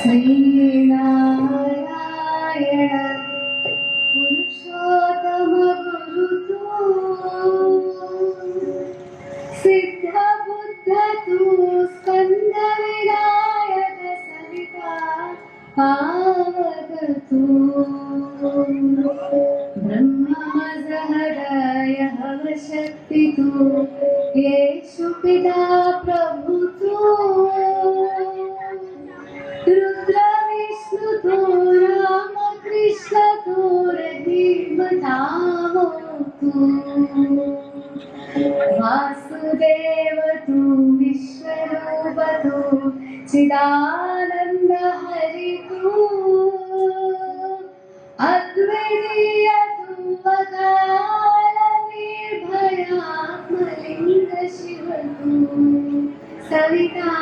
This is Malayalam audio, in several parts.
ശ്രീനാരായണ പുരുഷോത്തമ ഗുരുതോ സിദ്ധബുദ്ധ തൂ സ്കന്ദ വിനായക സവിത പാവകതൂ ब्रह्ममजहृदय हवशक्ति तू येषु पिता प्रभु तू रुद्र विष्णु तू राम कृष्ण तू रघुवंशो तू वासुदेव तू विश्वरूप तू चिदानंद हरि तू अद्वितीय काल निर्भयात्मलिंग शिव तू सविता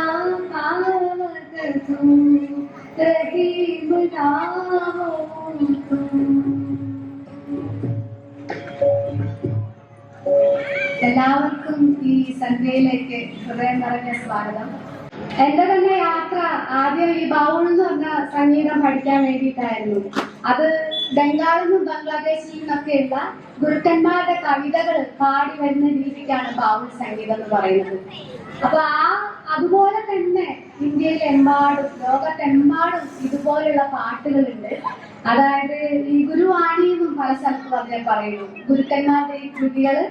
पावक तू रहीमदावो तू. എല്ലാവർക്കും ഈ സന്ധ്യയിലേക്ക് ഹൃദയം നിറഞ്ഞ സ്വാഗതം. എന്റെ തന്നെ യാത്ര ആദ്യം ഈ ബൗൾ എന്ന് പറഞ്ഞ സംഗീതം പഠിക്കാൻ വേണ്ടിയിട്ടായിരുന്നു. അത് ബംഗാളിൽ നിന്നും ബംഗ്ലാദേശിൽ നിന്നൊക്കെയുള്ള ഗുരുക്കന്മാരുടെ കവിതകൾ പാടി വരുന്ന രീതിക്കാണ് ബൗൾ സംഗീതം എന്ന് പറയുന്നത്. അപ്പൊ അതുപോലെ തന്നെ ഇന്ത്യയിലെമ്പാടും ലോകത്തെമ്പാടും ഇതുപോലുള്ള പാട്ടുകളുണ്ട്. അതായത് ഈ ഗുരുവാണിയെന്നും പല സ്ഥലത്ത് പറഞ്ഞാൽ പറയുന്നു. ഗുരുക്കന്മാരുടെ ഈ കൃതികള്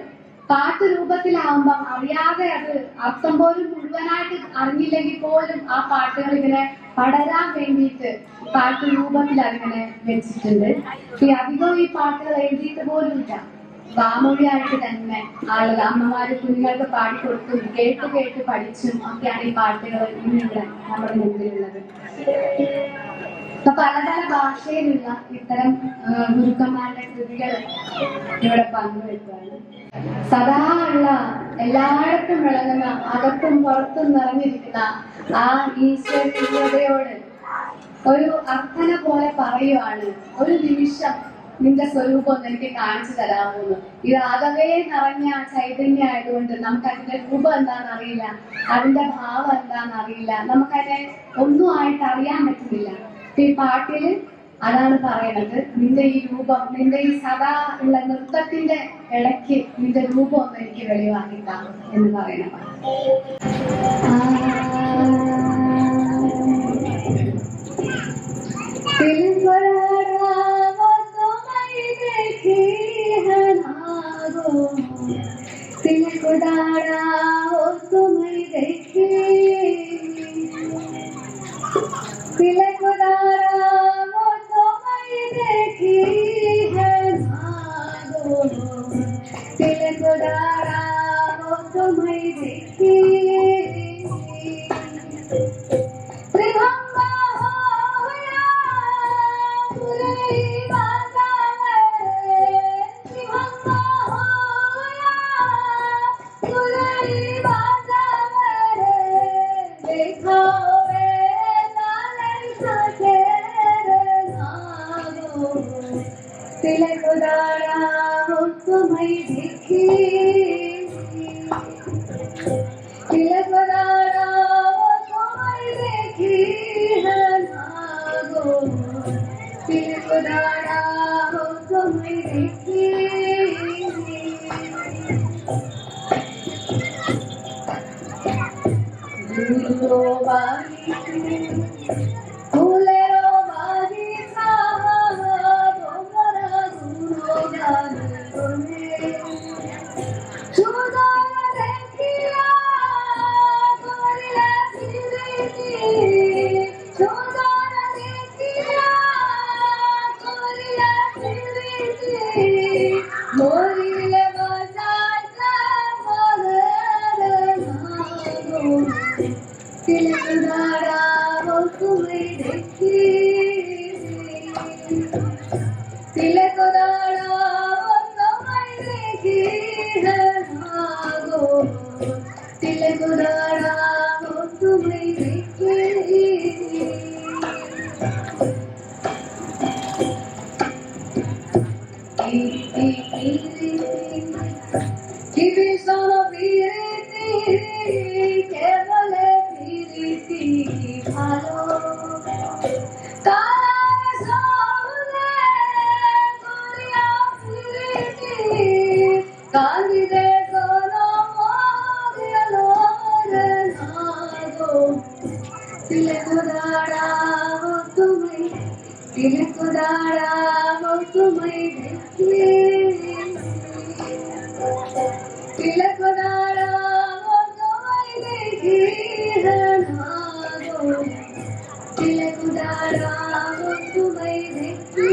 പാട്ട് രൂപത്തിലാവുമ്പം അറിയാതെ അത് അർത്ഥം പോലും മുഴുവനായിട്ട് അറിഞ്ഞില്ലെങ്കിൽ പോലും ആ പാട്ടുകൾ ഇങ്ങനെ പടരാൻ വേണ്ടിയിട്ട് പാട്ട് രൂപത്തിൽ അതിങ്ങനെ വെച്ചിട്ടുണ്ട്. അധികം ഈ പാട്ടുകൾ എഴുതിയിട്ട് പോലും ഇല്ല, വാമൊഴിയായിട്ട് തന്നെ ആളുകൾ അമ്മമാര് കുഞ്ഞുങ്ങൾക്ക് പാടിക്കൊടുത്തും കേട്ട് കേട്ട് പഠിച്ചും ഒക്കെയാണ് ഈ പാട്ടുകൾ ഇന്നിവിടെ നമ്മുടെ മുമ്പിലുള്ളത്. അപ്പൊ പല പല ഭാഷയിലുള്ള ഇത്തരം ഗുരുക്കന്മാരുടെ കൃതികൾ ഇവിടെ പങ്കുവെക്കുകയാണ്. സദാ ഉള്ള എല്ലായിടത്തും വിളങ്ങുന്ന അകത്തും പുറത്തും നിറഞ്ഞിരിക്കുന്ന ആ ഈശ്വരീയതയോട് ഒരു അർത്ഥന പോലെ പറയുവാണ്, ഒരു നിമിഷം നിന്റെ സ്വരൂപം എനിക്ക് കാണിച്ചു തരാമെന്ന്. ഇത് ആകവേ നിറഞ്ഞ ചൈതന്യം ആയതുകൊണ്ട് നമുക്ക് അതിന്റെ രൂപം എന്താണെന്ന് അറിയില്ല, അതിന്റെ ഭാവം എന്താണെന്ന് അറിയില്ല, നമുക്കതിനെ ഒന്നും ആയിട്ട് അറിയാൻ പറ്റുന്നില്ല. ഈ പാട്ടില് അതാണ് പറയണത്, നിന്റെ ഈ രൂപം, നിന്റെ ഈ സദാ ഉള്ള നൃത്തത്തിന്റെ ഇടയ്ക്ക് നിന്റെ രൂപം ഒന്ന് എനിക്ക് വെളിവാക്കിക്കാം എന്ന് പറയണ तिलकुदारा हो तुम्हें देखिए तिलकुदारा हो तुम्हें देखिए तिलकुदारा हो तुम्हें देखिए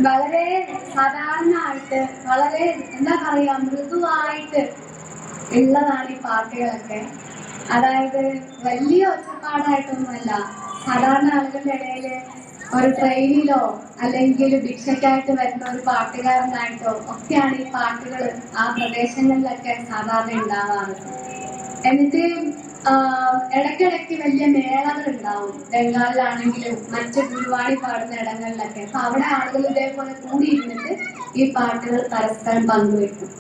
വളരെ സാധാരണമായിട്ട് വളരെ എന്താ പറയാ മൃദുവായിട്ട് ഉള്ളതാണ് ഈ പാട്ടുകളൊക്കെ. അതായത് വലിയ ഒച്ചപ്പാടായിട്ടൊന്നുമല്ല. സാധാരണ ആളുകളുടെ ഇടയിൽ ഒരു ട്രെയിനിലോ അല്ലെങ്കിൽ ഭിക്ഷയ്ക്കായിട്ട് വരുന്ന ഒരു പാട്ടുകാരനായിട്ടോ ഒക്കെയാണ് ഈ പാട്ടുകൾ ആ പ്രദേശങ്ങളിലൊക്കെ സാധാരണ ഉണ്ടാവാറ്. എന്നിട്ട് ഇടയ്ക്കിടയ്ക്ക് വലിയ മേളകൾ ഉണ്ടാവും. ബംഗാളിലാണെങ്കിലും മറ്റ് ഗുരുവാണി പാടുന്ന ഇടങ്ങളിലൊക്കെ. അപ്പൊ അവിടെ ആളുകൾ ഇതേപോലെ കൂടിയിരുന്നിട്ട് ഈ പാട്ടുകൾ പരസ്പരം പങ്കുവെക്കും.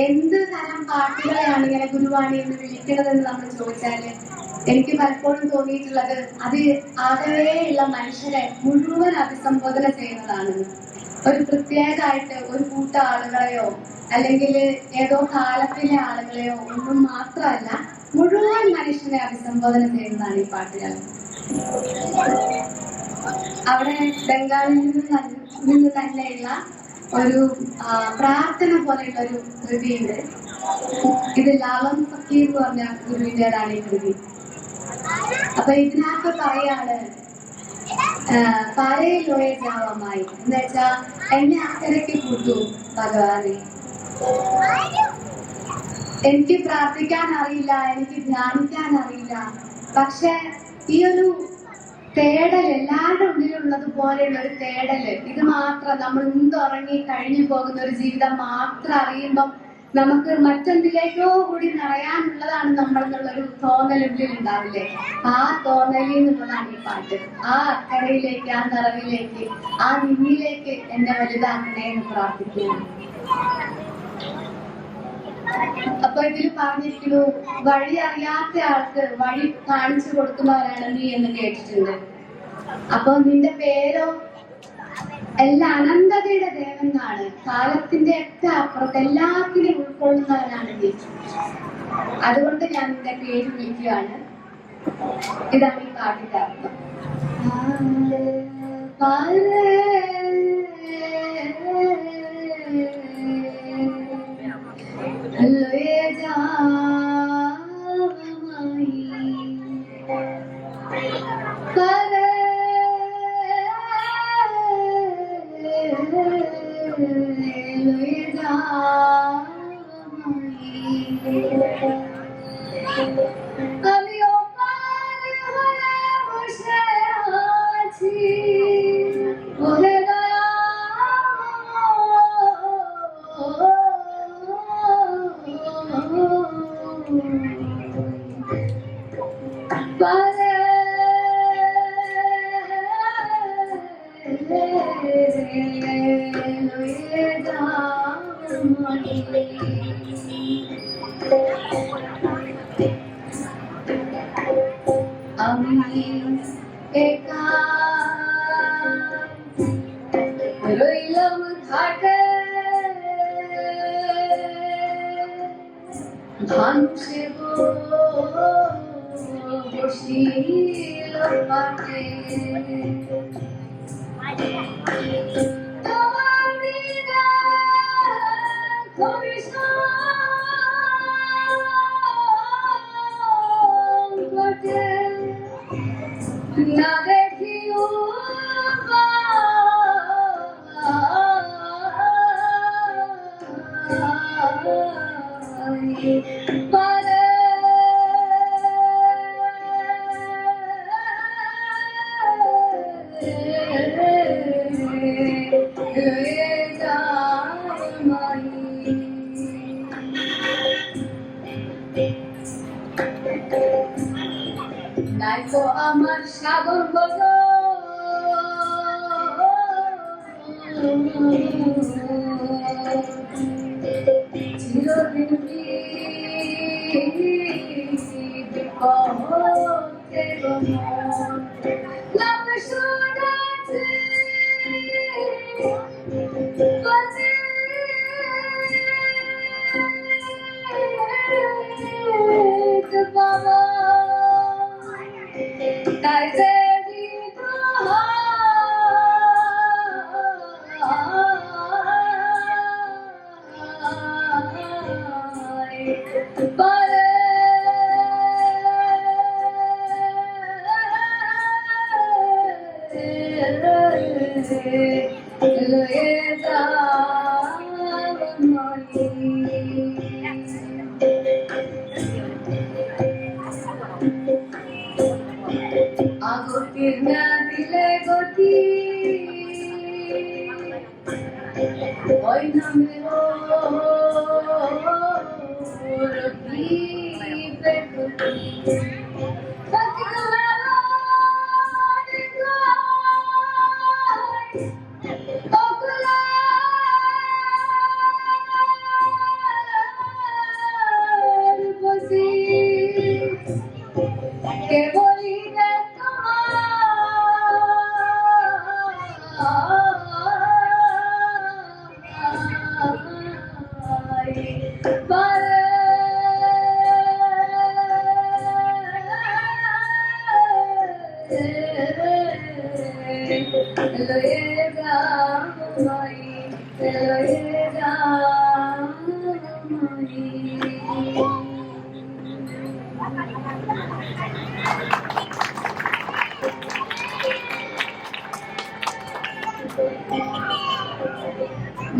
എന്ത് തരം പാട്ടുകളെയാണ് ഇങ്ങനെ ഗുരുവാണി എന്ന് വിളിക്കണതെന്ന് നമ്മൾ ചോദിച്ചാല് എനിക്ക് പലപ്പോഴും തോന്നിയിട്ടുള്ളത് അത് ആകെയുള്ള മനുഷ്യരെ മുഴുവൻ അഭിസംബോധന ചെയ്യുന്നതാണ്. ഒരു പ്രത്യേകമായിട്ട് ഒരു കൂട്ട ആളുകളെയോ അല്ലെങ്കിൽ ഏതോ കാലത്തിലെ ആളുകളെയോ ഒന്നും മാത്രമല്ല, മുഴുവൻ മനുഷ്യനെ അഭിസംബോധന ചെയ്യുന്നതാണ് ഈ പാട്ടുകൾ. അവിടെ ബംഗാളിൽ നിന്ന് തന്നെയുള്ള ഒരു പ്രാർത്ഥന പോലെയുള്ള ഒരു കൃതിയുണ്ട്. ഇത് ലാലം ഫക്കീർ എന്ന് പറഞ്ഞ ഗുരുവിൻ്റെതാണ് ഈ കൃതി. അപ്പൊ ഇതിനകത്ത് പറയാണ് പാരയിലോയ ജാവമായി എന്ന് വെച്ചാ എന്നെ അക്കരയ്ക്ക് കൂട്ടു ഭഗവാനെ. എനിക്ക് പ്രാർത്ഥിക്കാൻ അറിയില്ല, എനിക്ക് ധ്യാനിക്കാൻ അറിയില്ല. പക്ഷെ ഈ ഒരു തേടൽ എല്ലാവരുടെ ഉള്ളിലുള്ളത് പോലെയുള്ള ഒരു തേടല്, ഇത് മാത്രം നമ്മൾ ഉറങ്ങി കഴിഞ്ഞു പോകുന്ന ഒരു ജീവിതം മാത്രം അറിയുമ്പം നമുക്ക് മറ്റെന്തിലേക്കോ കൂടി നിറയാനുള്ളതാണ് നമ്മളെന്നുള്ളൊരു തോന്നലുള്ളിൽ ഉണ്ടാവില്ലേ? ആ തോന്നലിൽ നിന്നുള്ളതാണ് ഈ പാട്ട്. ആ അക്കരയിലേക്ക്, ആ നിറവിലേക്ക്, ആ നിന്നിലേക്ക് എന്നെ വലുതാക്കണേ എന്ന് പ്രാർത്ഥിക്കുന്നു. അപ്പൊ ഇതിൽ പറഞ്ഞിരിക്കുന്നു, വഴി അറിയാത്ത ആൾക്ക് വഴി കാണിച്ചു കൊടുക്കുന്നവരാണ് നീ എന്ന് കേട്ടിട്ടുണ്ട്. അപ്പൊ നിന്റെ പേരോ എല്ലാ അനന്തതയുടെ ദേവനാണ്, കാലത്തിന്റെ ഒക്കെ അപ്പുറത്ത് എല്ലാത്തിനും ഉൾക്കൊള്ളുന്നവനാണ് നീ. അതുകൊണ്ട് ഞാൻ നിന്റെ പേര് വിളിക്കുകയാണ്. ഇതാണ് ഈ പാട്ടിന്റെ അർത്ഥം. চিরদিন Hoy no me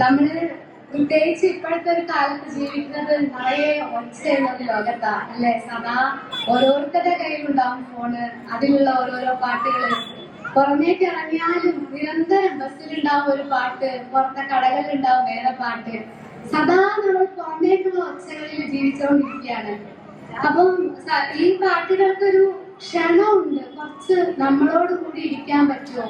നമ്മള് പ്രത്യേകിച്ച് ഇപ്പോഴത്തെ ഒരു കാലത്ത് ജീവിക്കുന്നത് നിറയെ ഒച്ചയുള്ള ഒരു ലോകത്താ അല്ലെ? സദാ ഓരോരുത്തരുടെ കയ്യിലുണ്ടാവും ഫോണ്, അതിലുള്ള ഓരോരോ പാട്ടുകള്. പുറമേക്ക് ഇറങ്ങിയാലും നിരന്തരം ബസ്സിലുണ്ടാവും ഒരു പാട്ട്, പുറത്തെ കടകളിലുണ്ടാവും വേറെ പാട്ട്. സദാ നമ്മൾ പുറമേക്കുള്ള ഒച്ചകളിൽ ജീവിച്ചുകൊണ്ടിരിക്കുകയാണ്. അപ്പം ഈ പാട്ടുകൾക്കൊരു ക്ഷണമുണ്ട്. കുറച്ച് നമ്മളോട് കൂടി ഇരിക്കാൻ പറ്റുമോ?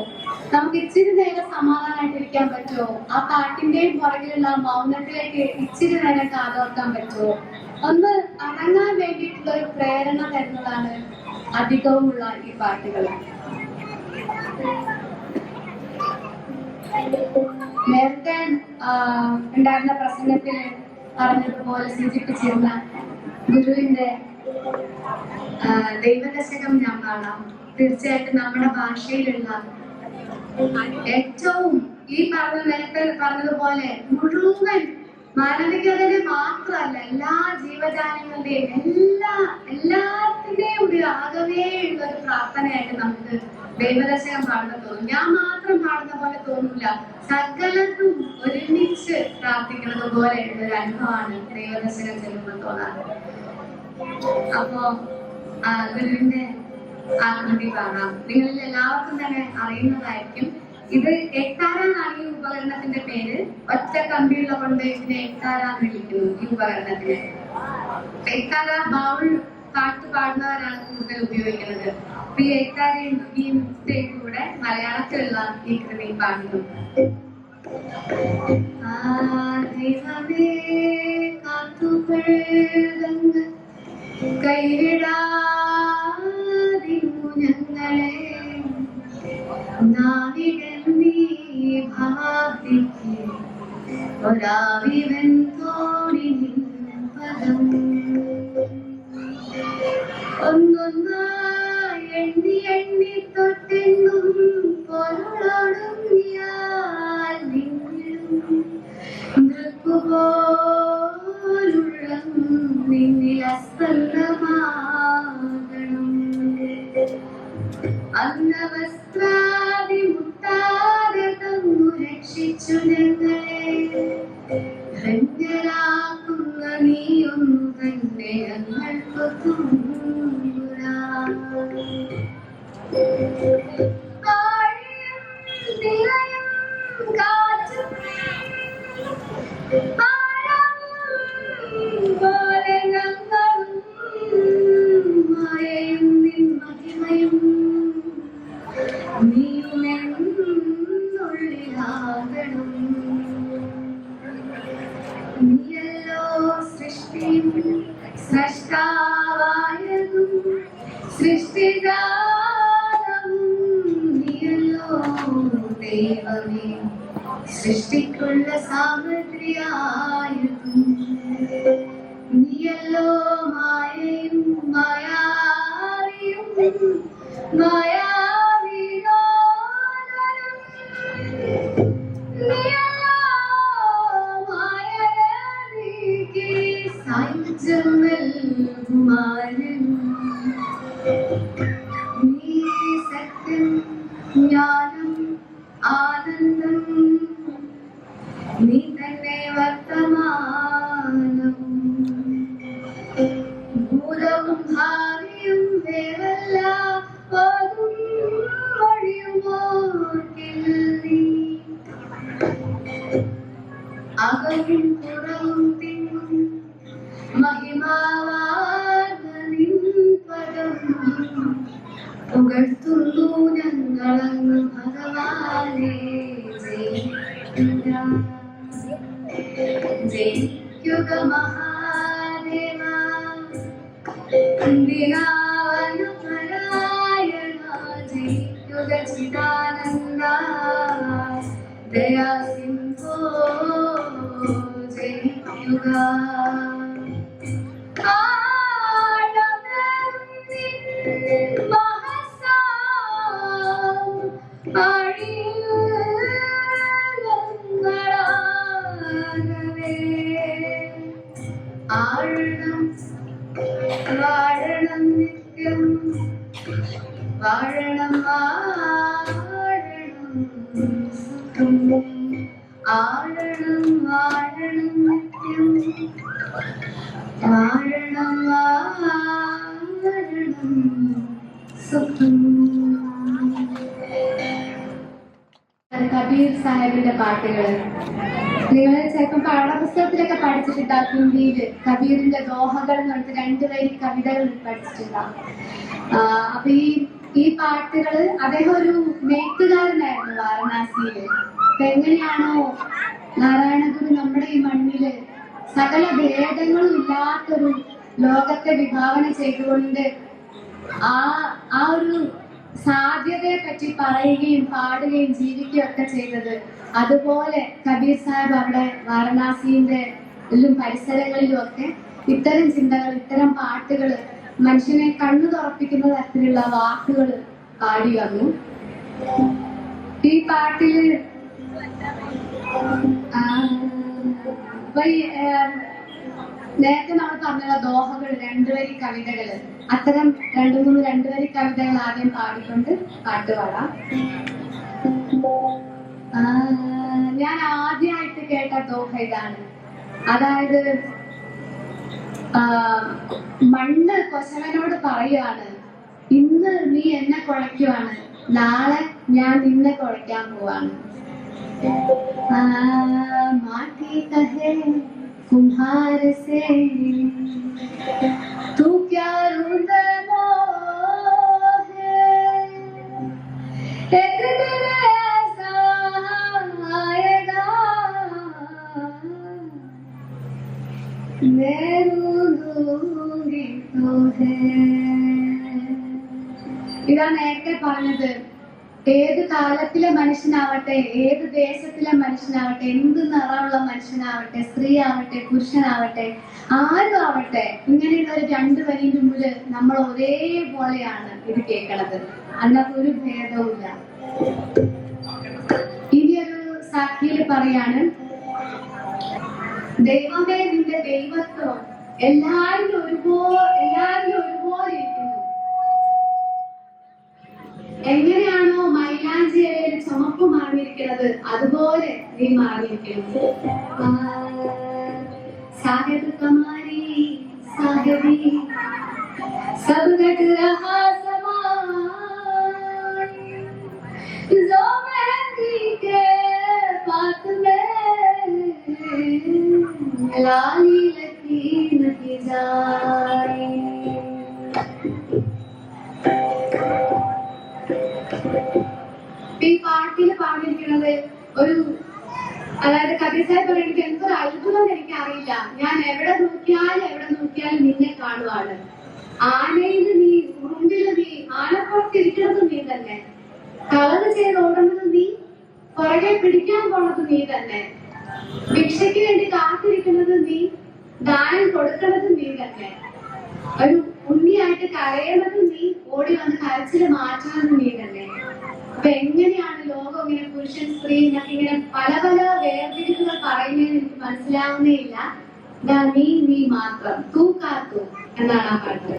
നമുക്ക് ഇച്ചിരി നേരം സമാധാനമായിട്ടിരിക്കാൻ പറ്റുമോ? ആ പാട്ടിന്റെയും പുറകിലുള്ള മൗനത്തിലേക്ക് ഇച്ചിരി നേരം കാതോർക്കാൻ പറ്റുമോ? ഒന്ന് അടങ്ങാൻ വേണ്ടിയിട്ടുള്ള ഒരു പ്രേരണ തരുന്നതാണ് അധികവുമുള്ള ഈ പാട്ടുകൾ. നേരത്തെ ഉണ്ടായിരുന്ന പ്രസംഗത്തിൽ പറഞ്ഞതുപോലെ സൂചിപ്പിച്ചിരുന്ന ഗുരുവിന്റെ ദൈവദശകം ഞാൻ കാണാം. തീർച്ചയായിട്ടും നമ്മുടെ ഭാഷയിലുള്ള ഏറ്റവും ഈ നേരത്തെ പറഞ്ഞതുപോലെ മുഴുവൻ മാനവികതയെ മാത്രമല്ല, എല്ലാ ജീവജാലങ്ങളുടെയും എല്ലാത്തിന്റെയും ഒരു ആകവേ ഉള്ള ഒരു പ്രാർത്ഥനയായിട്ട് നമുക്ക് ദൈവദശകം പാടുന്ന തോന്നും. ഞാൻ മാത്രം പാടുന്ന പോലെ തോന്നില്ല, സകലതും ഒരുമിച്ച് പ്രാർത്ഥിക്കുന്നത് പോലെ ഒരു അനുഭവമാണ് ദൈവദശകം ചെല്ലുമ്പോൾ തോന്നാറ്. അപ്പോ ഗുരുവിന്റെ ആകൃതി കാണാം. നിങ്ങളിൽ എല്ലാവർക്കും തന്നെ അറിയുന്നതായിരിക്കും. ഇത് എക്കാര എന്നാണ് ഈ ഉപകരണത്തിന്റെ പേര്. ഒറ്റ കമ്പിയുള്ള കൊണ്ട് ഇതിനെ എക്കാര എന്ന് വിളിക്കുന്നു. ഈ ഉപകരണത്തിന് എക്കാര ബൗൾ പാട്ട് പാടുന്നവരാണ് കൂടുതൽ ഉപയോഗിക്കുന്നത്. ഈ എക്കാരയും ഈ കൂടെ മലയാളത്തിലുള്ള ഈ കൃതി പാടുന്നു. കൈവിടാതിരുന്നു ഞങ്ങളെ നാവികൻ നീ ഭാഗ്യക്ക് ഒരാവിവൻ തോണി പദം ഒന്നൊന്നായി എണ്ണി എണ്ണി തൊട്ടെന്നും പൊരുളോടും ഞാൻ നിന്നിടും ദൃക്കുപോലുള്ള നിന്നിൽ അസ്പന്ദമാകണം. അന്നവസ്ത്രാദി മുട്ടാതെ തന്നു രക്ഷിച്ചു ഞങ്ങളെ ധന്യരാക്കുന്ന നീയൊന്നു തന്നെ ഞങ്ങൾക്ക് തുമ്പുരാ. ആഴിയും നിറയും കാറ്റും പോലെ ഞങ്ങളും മായയും നിൻ മഹിമയും നീയുമെന്നുള്ളിലാകണം. നീയല്ലോ സൃഷ്ടിയും സ്രഷ്ടാവായതും സൃഷ്ടിജാലവും നീയല്ലോ ദൈവമേ, സൃഷ്ടിക്കുള്ള സാമഗ്രിയായതും നീയല്ലോ, മായയും മായാവിയും മായാവിനോദനും നീയല്ലോ, മായയാവിക്ക് സായുജ്യം നൽകുമാരൻ. നീ സത്യം ജ്ഞാനം ആനന്ദം, നീ തന്നെ വർത്തമാനം, ഭൂതവും ഭാവിയും വേറല്ല പതും വഴിയുമോർക്കിൽ നീ. അകവും പുറവും തിങ്ങും മഹിമാവാർന്ന നിൻ പദം പുകഴ്ത്തുന്നു ഞങ്ങളങ്ങ് ഭഗവാനേ. ജയിക്കുക മഹാദേവ, ദിനാവനപരായണ, ജയിക്കുക ചിദാനന്ദ, ദയാസിംഹോ ജയിക്കുക. ആഴണം വാഴണം നിത്യം, വാഴണം വാഴണം സുഖം, ആഴണം വാഴണം നിത്യം, വാഴണം വാഴണം സുഖം. കബീർ സാഹിബിന്റെ പാട്ടുകൾ നിങ്ങൾ ചിലപ്പോൾ പാഠപുസ്തകത്തിലൊക്കെ പഠിച്ചിട്ടുണ്ടാവും. ഹിന്ദിയില് കബീറിന്റെ ദോഹകൾ എന്ന് പറഞ്ഞിട്ട് 2 വരി കവിതകൾ പഠിച്ചിട്ടുണ്ടാവും. അപ്പൊ ഈ പാട്ടുകള് അദ്ദേഹം ഒരു നെയ്ത്തുകാരനായിരുന്നു വാരണാസിയില്. അപ്പൊ എങ്ങനെയാണോ നാരായണഗുരു നമ്മുടെ ഈ മണ്ണില് സകല ഭേദങ്ങളും ഇല്ലാത്തൊരു ലോകത്തെ വിഭാവന ചെയ്തുകൊണ്ട് ആ ഒരു സാധ്യതയെ പറ്റി പറയുകയും പാടുകയും ജീവിക്കുകയും ഒക്കെ ചെയ്തത്, അതുപോലെ കബീർ സാഹിബ് അവിടെ വാരണാസിന്റെ പരിസരങ്ങളിലും ഒക്കെ ഇത്തരം ചിന്തകൾ, ഇത്തരം പാട്ടുകൾ, മനുഷ്യനെ കണ്ണു തുറപ്പിക്കുന്ന തരത്തിലുള്ള വാക്കുകൾ പാടി വന്നു. ഈ പാട്ടില് നേരത്തെ നമ്മൾ പറഞ്ഞ ദോഹകൾ, 2 വരി കവിതകള്, അത്തരം 2 വരി കവിതകൾ ആദ്യം പാടിക്കൊണ്ട് പാട്ട് പാടാം. ഞാൻ ആദ്യമായിട്ട് കേട്ട ദോഹ ഇതാണ്. അതായത് മണ്ണ് കൊശവനോട് പറയുവാണ്, ഇന്ന് നീ എന്നെ കുഴയ്ക്കുവാണ്, നാളെ ഞാൻ നിന്നെ കുഴയ്ക്കാൻ പോവാണ്. മാറ്റി കഹേ കുംഹാര സേ തൂ ക്യാ റുദമോ ഹേ, ഏക് ദിൻ ഐസാ ആയേഗാ मैं रूंगी तो है. ഇതാണ് നേരത്തെ പറഞ്ഞത്. ഏത് കാലത്തിലെ മനുഷ്യനാവട്ടെ, ഏത് ദേശത്തിലെ മനുഷ്യനാവട്ടെ, എന്ത് നിറമുള്ള മനുഷ്യനാവട്ടെ, സ്ത്രീ ആവട്ടെ, പുരുഷനാവട്ടെ, ആരും ആവട്ടെ, ഇങ്ങനെയുള്ള ഒരു 2 വരിയുടെ മുമ്പിൽ നമ്മൾ ഒരേപോലെയാണ് ഇത് കേൾക്കണത്. അതിനകത്ത് ഒരു ഭേദവുമില്ല. ഇനിയൊരു സാഖിയില് പറയാണ്, ദൈവമേ നിന്റെ ദൈവത്വം എല്ലാവരും ഒരുപോലെ ഇരിക്കുന്നു. എങ്ങനെയാണോ മൈലാഞ്ചി ഇലയിൽ ചുമപ്പ് മാറിയിരിക്കുന്നത്, അതുപോലെ നീ മാറിയിരിക്കുന്നു. സാഹിബ് കമാരി സാഹിബി സബ് ഘട്ട് രഹാ സമാൻ, जो मेहंदी के पास में लाली लकीर की जाए. ഈ പാട്ടിൽ പാടിയിരിക്കുന്നത് ഒരു, അതായത് കബീർ സാഹിബ് പറയുന്നത് എന്തൊരു അത്ഭുതം എനിക്കറിയില്ല, ഞാൻ എവിടെ നോക്കിയാലും നിന്നെ കാണും. രൂപമാണ്. ആനയില് നീ, ഉറുമ്പില് നീ, ആനപ്പുറത്തിരിക്കുന്നത് നീ തന്നെ, കളവ് ചെയ്ത് ഓടുന്നത് നീ, പുറകെ പിടിക്കാൻ പോണത് നീ തന്നെ, ഭിക്ഷയ്ക്ക് വേണ്ടി കാത്തിരിക്കുന്നത് നീ, ദാനം കൊടുക്കുന്നത് നീ തന്നെ, ഒരു ഉണ്ണിയായിട്ട് കരയണത് നീ, ഓടി വന്ന് കരച്ചില് മാറ്റുന്നത് നീ തന്നെ. അപ്പൊ എങ്ങനെയാണ് ലോകം ഇങ്ങനെ പുരുഷൻ സ്ത്രീ എന്നൊക്കെ ഇങ്ങനെ പല പല വേർതിരിവുകൾ പറയുന്നതെന്ന് എനിക്ക് മനസ്സിലാവുന്നേയില്ല. നീ മാത്രം, തൂ കാത്തു എന്നാണ് ആ പാട്ട്.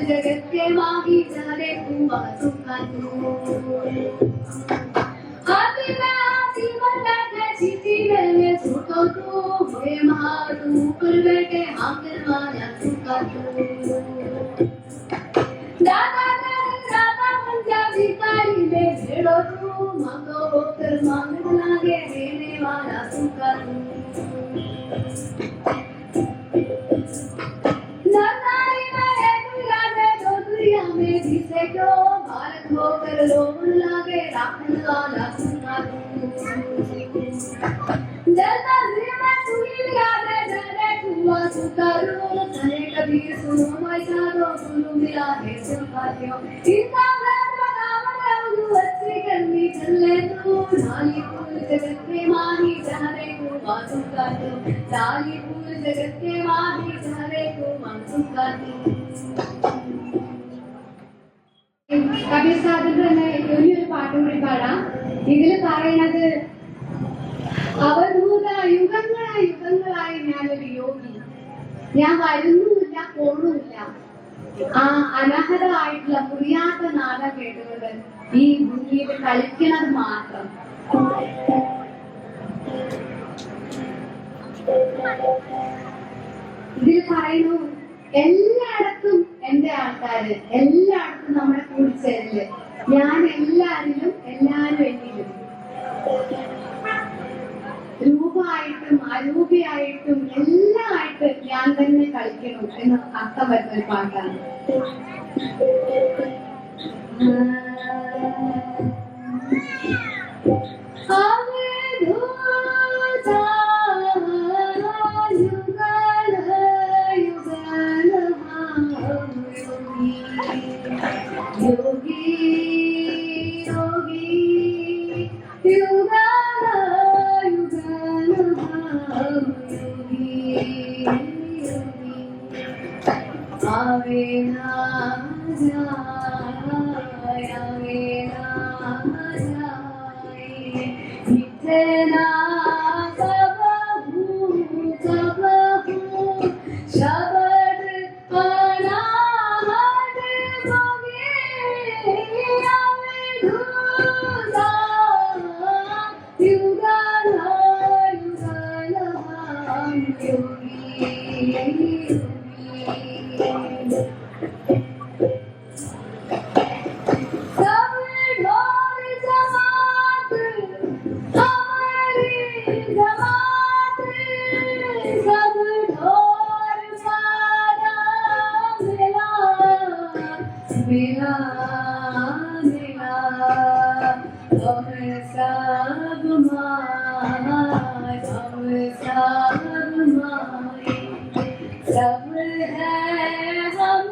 जगत के माही जाने तू बासुका तू हाथी में हाथी बना के जीती में छूटो तू हे मारू ऊपर बैठे हाथ मारा सुका तू दादा दादा पंजाबी कारी में भेड़ो तू मांगो होकर मांगने लगे देने वाला सुका तू भारत होकर लोग लागे राखने वाला सुना जलता में तुही मिलाने जरे कुआ सुतारो तने कभी सुनो मचारो सुनो मिला है सुखातियो इनका व्रत बनावन रंगू अच्छी करनी चले तू ढाली फूल जगत के माही जहरे को बासु काटो ढाली फूल जगत के माही जहरे को बासु काटो കബീർ സാദിഖ് തന്നെ വലിയൊരു പാട്ടും കൂടി പാടാം. ഇതില് പറയണത്, അവധൂത യുഗങ്ങളായി യുഗങ്ങളായി ഞാനൊരു യോഗി, ഞാൻ വരുന്നുമില്ല പോണുമില്ല, ആ അനഹതമായിട്ടുള്ള മുറിയാത്ത നാടം കേട്ടുകൊണ്ട് ഈ ഭൂമിയിൽ കളിക്കണത് മാത്രം. ഇതിൽ പറയുന്നു, എല്ലായിടത്തും എന്റെ ആൾക്കാര്, എല്ലായിടത്തും നമ്മുടെ കൂടിച്ചേരല്, ഞാൻ എല്ലാരിലും എല്ലാരും എന്നിലും, രൂപമായിട്ടും അരൂപിയായിട്ടും എല്ലാമായിട്ട് ഞാൻ തന്നെ കളിക്കണം എന്ന് അർത്ഥം വരുന്ന ഒരു പാട്ടാണ്. योगी योगी युगाना युगाना योगी योगी आवे ना जाए आवे ना जाए इतना कबहू कबहू शब्द पाना मेरा मेरा हम सब माए हम सब माए सब है हम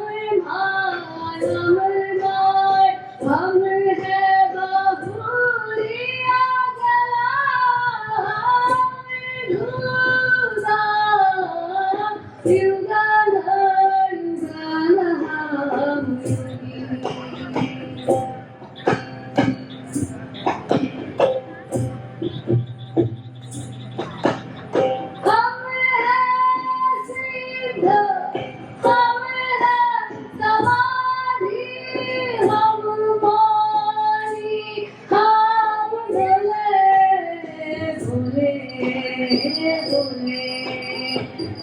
माए हम है बहुरिया जला ढूंढा युगाना युगाना हम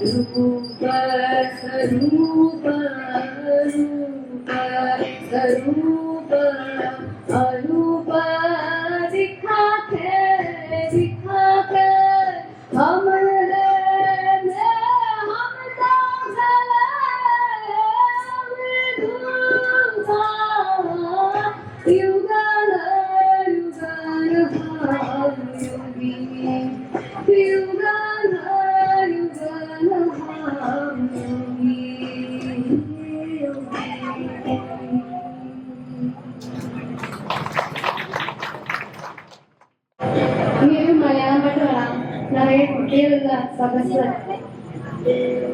रूप स्वरूप रूप स्वरूप अरूप दिखाते दिखाते हम युगाना പ്രിയമുള്ള സദസ്സ്,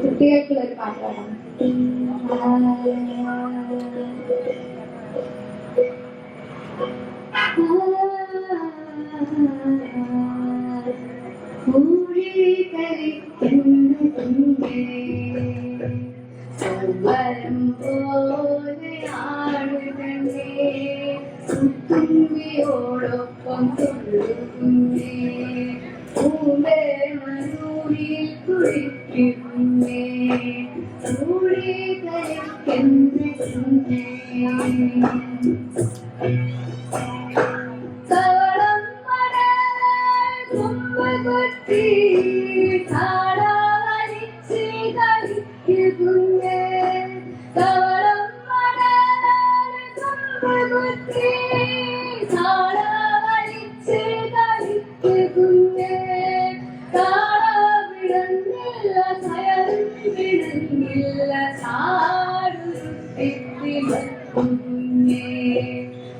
കുട്ടികൾക്കുള്ള ഒരു പാട്ട് പാടാം. വരം പോലെ ആടുകണ്ടേ തുമ്പിയോടൊപ്പം തുള്ളുന്നേ പൂവേ മനൂരിൽ കുളിക്കുന്നേ കൂടി കളിക്കുന്നേ കവളം കൊത്തി താളവരിച്ച് കളിക്കുന്നേ കവളം കൊത്തി താളവരിച്ച് കളിക്കുന്നേ താളവിടങ്ങില്ല കയറും വിടങ്ങില്ല ചാടുന്നേ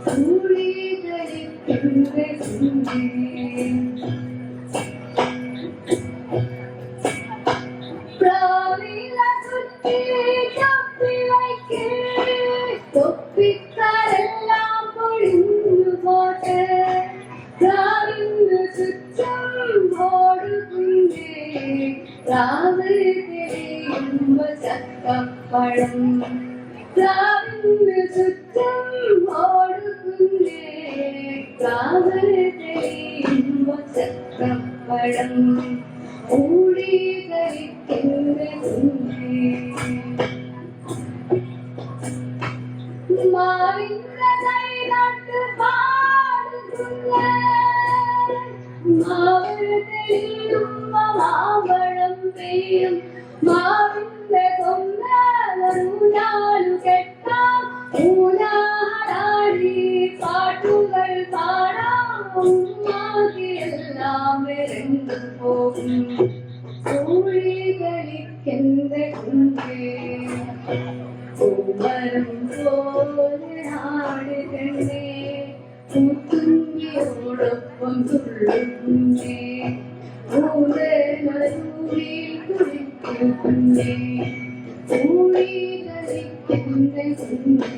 കൂടി കളിക്കുന്നേ തൊപ്പിക്കാരെല്ലാം പൊഴിഞ്ഞു പോട്ടെ രാവിന് ചുറ്റും ഓടുകുന്നേ രാവിലെ തെളിയുമ്പ ചക്കപ്പഴം രാവിന് ചുറ്റും ഓടുകുന്നേ രാവിലെ തെളിയുമ്പ ചക്കപ്പഴം ഓടി കളിക്കുന്നേ മാവിന്റെ കൈനാട്ട് പാടുന്നേ മാവിന് തെളിയുമ്പ മാമ്പഴം പെയ്യും മാവിന്റെ കൊമ്പൂനാലു കെട്ടാം ഊനാടാടി പാട്ടുകൾ പാടാം എല്ലാം വരണ്ടു പോകും കൂടി കളിക്കെന്റെ കുഞ്ഞേ പൂമരം പോലെ ആടുകണ്ടേ പൂത്തുമ്പിയോടൊപ്പം തുള്ളുന്നേ പൂരൂരിൽ കുളിക്കുന്നേ കൂടി കളിക്കെന്റെ കുഞ്ഞേ